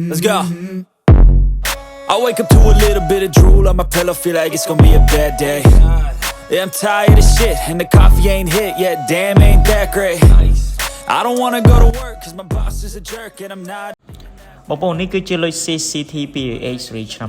Let's go. I wake up to a little bit of drool on my pillow, feel like it's gonna be a bad day. Yeah, I'm tired of shit, and the coffee ain't hit yet, damn, ain't that great. I don't wanna go to work, cause my boss is a jerk, and I'm not. បងប្អូននេះគឺជាលុយ CCTPH សេរីឆ្នាំ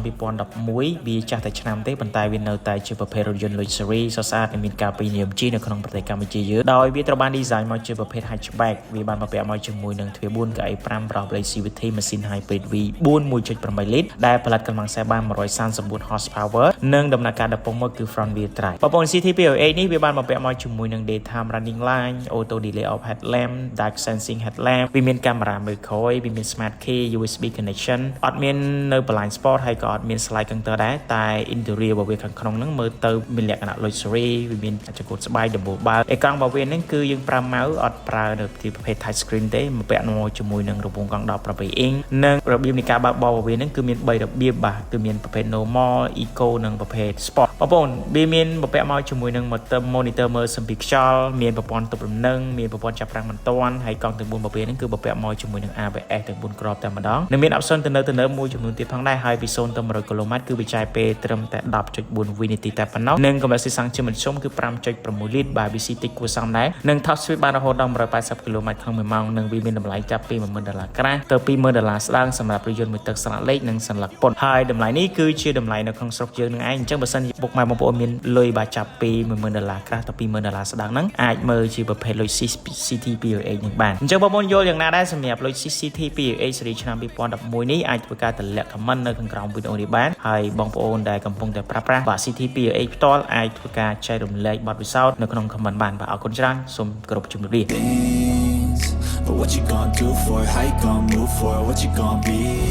2011វាចាស់តែឆ្នាំទេប៉ុន្តែវានៅតែជាប្រភេទរថយន្តលុយ Series សុទ្ធសាធនិងមានការពេញនិយមជាងនៅក្នុងប្រទេសកម្ពុជាយើងដោយវាត្រូវបាន design មកជាប្រភេទ hatchback វាបានបំពាក់មកជាមួយនឹងទ្វារ4កៅអី5ប្រោះ blade CVT ម៉ាស៊ីន hybrid V4 1.8 លីត្រដែលផលិតកម្លាំងខ្សែបាន139 horsepower និងដំណាក់កាលដំពងមកគឺ front wheel drive បងប្អូន CCTPH នេះវាបានបំពាក់មកជាមួយនឹង daytime running light auto delay of headlamp dark sensing headlamp វាមានកាមេរ៉ាមើលក្រោយវាមាន smart key USB connection អត់មាននៅ blind spot ហើយក៏អត់មាន slide counter ដែរតែ interior របស់វាខាងក្នុងហ្នឹងមើលទៅមានលក្ខណៈ luxury វាមានចង្កូតស្បែកដំបូលបើអេក្រង់របស់វាហ្នឹងគឺយើងប្រើម៉ៅអត់ប្រើនៅទីប្រភេទ touch screen ទេមកពាក់មកជាមួយនឹងរង្វង់កង់17 inch និងរបៀបនៃការបើកបររបស់វាហ្នឹងគឺមាន3របៀបបាទគឺមានប្រភេទ normal eco និងប្រភេទ sport បងប្អូនវាមានបំពាក់មកជាមួយនឹង monitor មើលសម្ពាធខ្យល់មានប្រព័ន្ធទប់លំនឹងមានប្រព័ន្ធចាប់ប្រាំងបន្ទាន់ហើយកង់ទាំង4ប្រភេទហ្នឹងគឺបំពាក់មកជាមួយនឹង ABS ទាំង4គ្រាប់តែម្ដងនិងមាន option ទៅនៅមួយចំនួនទៀតផងដែរហើយពី0ទៅ100គីឡូម៉ែត្រគឺវាចាយពេលត្រឹមតែ 10.4 វិនាទីតែប៉ុណ្ណោះនិងកម្រិតស៊ីសាំងជាមធ្យមគឺ 5.6 លីត្របាទ VC តិចគួរសមដែរនិង top speed បានរហូតដល់180គីឡូម៉ែត្រក្នុង1ម៉ោងនិងវាមានតម្លៃចាប់ពី$10000ក្រាស់ទៅ$20000ស្ដើងសម្រាប់រថយន្តមួយទឹកស្លាកលេខនិងសញ្ញពន្ធហើយតម្លៃនេះគឺជាតម្លៃនៅក្នុងស្រុកយើងនឹងឯងអញ្ចឹងបើសិនជាពុកម៉ែបងប្អូនមានលុយបាទចាប់ពី$10000ក្រាស់ទៅ$20000ស្ដើងហ្នឹងអាចមើលជាប្រភេទលុយ CCTPH នឹងបានអញ្ចឹងបងប្អូនយល់យ៉ាងណាដែរសម្រាប់លុយ CCTPH សេរីឆ្នាំ2011នេះអាចធ្វើការតម្លាក់ comment នៅខាងក្រោមវីដេអូនេះបានហើយបងប្អូនដែលកំពុងតែប្រើប្រាស់បាទ CCTPH ផ្ទាល់អាចធ្វើការចែករំលែកបទពិសោធន៍នៅក្នុង comment បានបាទអរគុណច្រើនសូមគោរពជំរាបលា But what you gonna do for it? How you gonna move for it? What you gonna be?